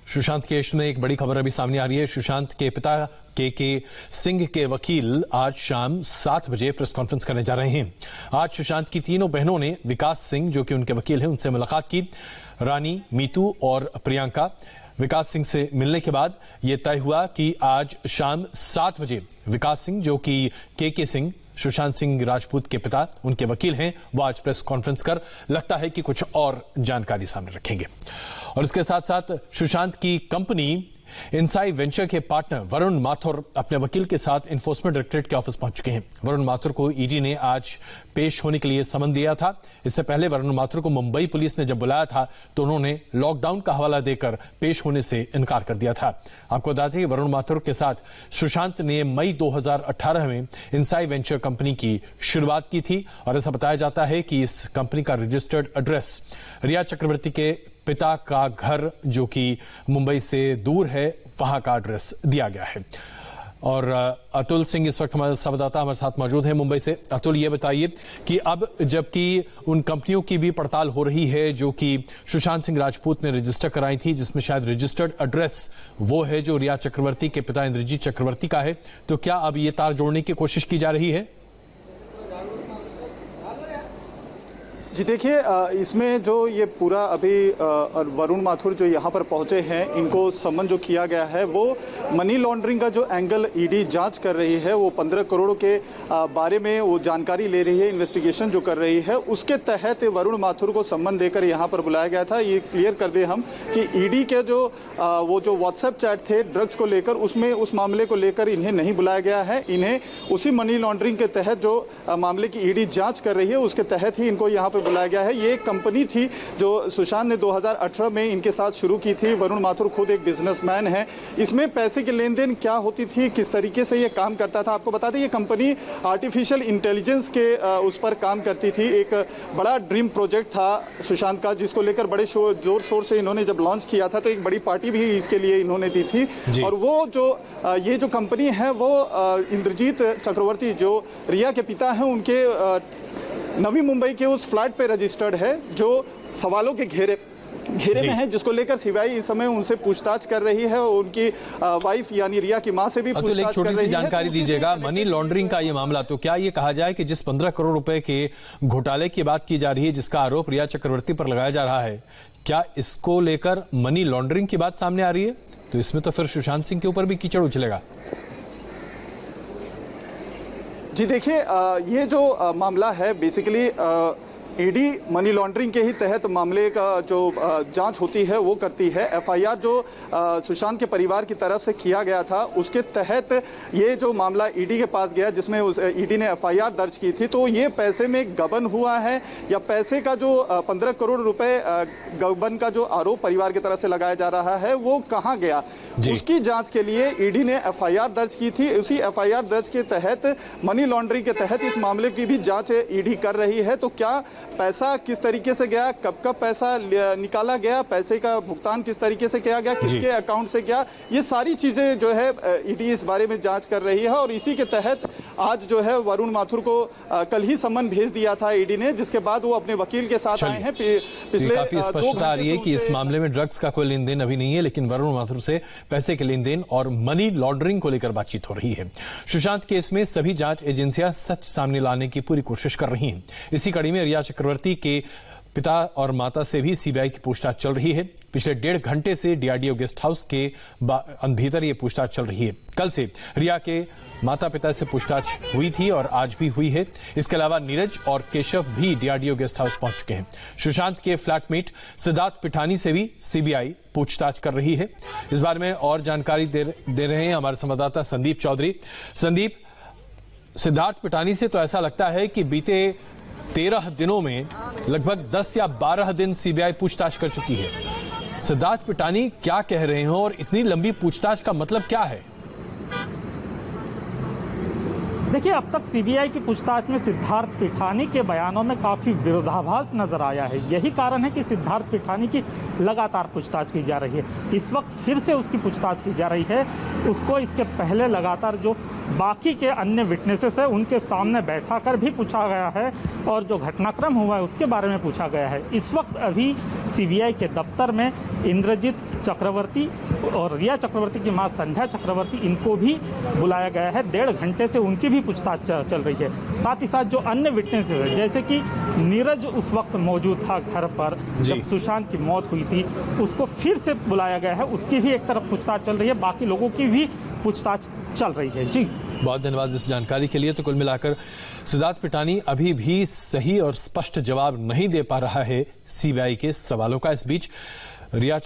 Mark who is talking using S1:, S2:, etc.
S1: Sushant case में एक बड़ी खबर अभी सामने आ रही है। सुशांत के पिता के सिंह के वकील आज शाम 7 बजे प्रेस कॉन्फ्रेंस करने जा रहे हैं। आज सुशांत की तीनों बहनों ने विकास सिंह, जो कि उनके वकील हैं, उनसे मुलाकात की। रानी, मीतू और प्रियंका। विकास सिंह से मिलने के बाद यह तय हुआ कि आज शाम 7 बजे विकास सिंह, जो कि के सिंह, सुशांत सिंह राजपूत के पिता, उनके वकील हैं, वो आज प्रेस कॉन्फ्रेंस कर लगता है कि कुछ और जानकारी सामने रखेंगे। और इसके साथ साथ सुशांत की कंपनी इनसाई वेंचर के पार्टनर वरुण माथुर अपने वकील के साथ इन्फोर्समेंट डायरेक्टरेट के ऑफिस पहुंच चुके हैं। वरुण माथुर को ईडी ने आज पेश होने के लिए समन दिया था। इससे पहले वरुण माथुर को मुंबई पुलिस ने जब बुलाया था तो उन्होंने लॉकडाउन का हवाला देकर पेश होने से इनकार कर दिया था। आपको बता दें कि वरुण माथुर के साथ सुशांत ने मई 2018 में इनसाई वेंचर कंपनी की शुरुआत की थी और ऐसा बताया जाता है कि इस कंपनी का रजिस्टर्ड एड्रेस रिया चक्रवर्ती के पिता का घर, जो कि मुंबई से दूर है, वहां का एड्रेस दिया गया है। और अतुल सिंह इस वक्त हमारे संवाददाता हमारे साथ मौजूद हैं मुंबई से। अतुल, ये बताइए कि अब जबकि उन कंपनियों की भी पड़ताल हो रही है जो कि सुशांत सिंह राजपूत ने रजिस्टर कराई थी, जिसमें शायद रजिस्टर्ड एड्रेस वो है जो रिया चक्रवर्ती के पिता इंद्रजीत चक्रवर्ती का है, तो क्या अब ये तार जोड़ने की कोशिश की जा रही है?
S2: जी देखिए, इसमें जो ये पूरा अभी वरुण माथुर जो यहाँ पर पहुंचे हैं, इनको सम्मन जो किया गया है वो मनी लॉन्ड्रिंग का जो एंगल ईडी जांच कर रही है, वो 15 करोड़ के बारे में वो जानकारी ले रही है, इन्वेस्टिगेशन जो कर रही है, उसके तहत वरुण माथुर को सम्मन देकर यहाँ पर बुलाया गया था। ये क्लियर कर दें हम कि ईडी के जो वो जो व्हाट्सएप चैट थे ड्रग्स को लेकर, उसमें उस मामले को लेकर इन्हें नहीं बुलाया गया है। इन्हें उसी मनी लॉन्ड्रिंग के तहत जो मामले की ईडी जाँच कर रही है उसके तहत ही इनको यहाँ पर बुलाया गया है। ये कंपनी थी जो सुशांत ने 2018 में इनके साथ शुरू की थी। वरुण माथुर खुद एक बिजनेसमैन है। इसमें पैसे की लेन देन क्या होती थी, किस तरीके से ये काम करता था, आपको बता दें ये कंपनी आर्टिफिशियल इंटेलिजेंस के उस पर काम करती थी। एक बड़ा ड्रीम प्रोजेक्ट था सुशांत का, जिसको लेकर बड़े जोर शोर से इन्होंने जब लॉन्च किया था तो एक बड़ी पार्टी भी इसके लिए इन्होंने दी थी। और वो जो ये जो कंपनी है वो इंद्रजीत चक्रवर्ती जो रिया के पिता हैं उनके नवी मुंबई के उस फ्लैट पे रजिस्टर्ड है, जो सवालों के घेरे में है, जिसको लेकर सीबीआई इस समय उनसे पूछताछ कर रही है और उनकी वाइफ यानी रिया की मां से भी पूछताछ कर रही है।
S1: छोटी सी जानकारी दीजिएगा, मनी लॉन्ड्रिंग का ये मामला, तो क्या ये कहा जाए कि जिस 15 करोड़ रुपए के घोटाले की बात की जा रही है, जिसका आरोप रिया चक्रवर्ती पर लगाया जा रहा है, क्या इसको लेकर मनी लॉन्ड्रिंग की बात सामने आ रही है? तो इसमें तो फिर सुशांत सिंह के ऊपर भी कीचड़ उछलेगा।
S2: जी देखिए, ये जो मामला है बेसिकली ईडी मनी लॉन्ड्रिंग के ही तहत मामले का जो जांच होती है वो करती है। एफआईआर जो सुशांत के परिवार की तरफ से किया गया था उसके तहत ये जो मामला ईडी के पास गया, जिसमें ईडी ने एफआईआर दर्ज की थी। तो ये पैसे में गबन हुआ है या पैसे का जो 15 करोड़ रुपए गबन का जो आरोप परिवार की तरफ से लगाया जा रहा है वो कहाँ गया, उसकी जांच के लिए ईडी ने एफआईआर दर्ज की थी। उसी एफआईआर दर्ज के तहत मनी लॉन्ड्रिंग के तहत इस मामले की भी जांच ईडी कर रही है। तो क्या पैसा किस तरीके से गया, कब पैसा निकाला गया, पैसे का भुगतान किस तरीके से किया गया, किसके अकाउंट से गया, ये सारी चीजें जो है ईडी इस बारे में जांच कर रही है। और इसी के तहत आज जो है वरुण माथुर को कल ही सम्मन भेज दिया था ईडी ने, जिसके बाद वो अपने वकील के साथ आए हैं।
S1: पिछले काफी स्पष्टता आ रही है कि इस मामले में ड्रग्स का कोई लेन देन अभी नहीं है, लेकिन वरुण माथुर से पैसे के लेन देन और मनी लॉन्ड्रिंग को लेकर बातचीत हो रही है। सुशांत केस में सभी जांच एजेंसियां सच सामने लाने की पूरी कोशिश कर रही हैं। इसी कड़ी में रिया चक्रवर्ती के पिता और माता से भी सीबीआई की पूछताछ चल रही है। पिछले 1.5 घंटे से डीआरडीओ गेस्ट हाउस के भीतर ये पूछताछ चल रही है। कल से रिया के माता पिता से पूछताछ हुई थी और आज भी हुई है। इसके अलावा नीरज और केशव भी डीआरडीओ गेस्ट हाउस पहुंच चुके हैं। सुशांत के फ्लैटमेट सिद्धार्थ पिठानी से भी सीबीआई पूछताछ कर रही है। इस बारे में और जानकारी दे रहे हैं हमारे संवाददाता संदीप चौधरी। संदीप, सिद्धार्थ पिठानी से तो ऐसा लगता है कि बीते 13 दिनों में लगभग 10 या 12 दिन सीबीआई पूछताछ कर चुकी है। सिद्धार्थ पिठानी क्या कह रहे हैं और इतनी लंबी पूछताछ का मतलब क्या है?
S3: देखिए, अब तक सीबीआई की पूछताछ में सिद्धार्थ पिठानी के बयानों में काफी विरोधाभास नजर आया है। यही कारण है कि सिद्धार्थ पिठानी की लगातार पूछताछ की जा रही है। इस वक्त फिर से उसकी पूछताछ की जा रही है। उसको इसके पहले लगातार जो बाकी के अन्य विटनेसेस है उनके सामने बैठाकर भी पूछा गया है और जो घटनाक्रम हुआ है उसके बारे में पूछा गया है। इस वक्त अभी सीबीआई के दफ्तर में इंद्रजीत चक्रवर्ती और रिया चक्रवर्ती की मां संध्या चक्रवर्ती, इनको भी बुलाया गया है। 1.5 घंटे से उनकी भी पूछताछ चल रही है। साथ ही साथ जो अन्य विटनेसेस है, जैसे कि नीरज उस वक्त मौजूद था घर पर जब सुशांत की मौत हुई थी, उसको फिर से बुलाया गया है। उसकी भी एक तरफ पूछताछ चल रही है, बाकी लोगों की भी पूछताछ चल रही है। जी
S1: बहुत धन्यवाद इस जानकारी के लिए। तो कुल मिलाकर सिद्धार्थ पिठानी अभी भी सही और स्पष्ट जवाब नहीं दे पा रहा है सीबीआई के सवालों का। इस बीच रिया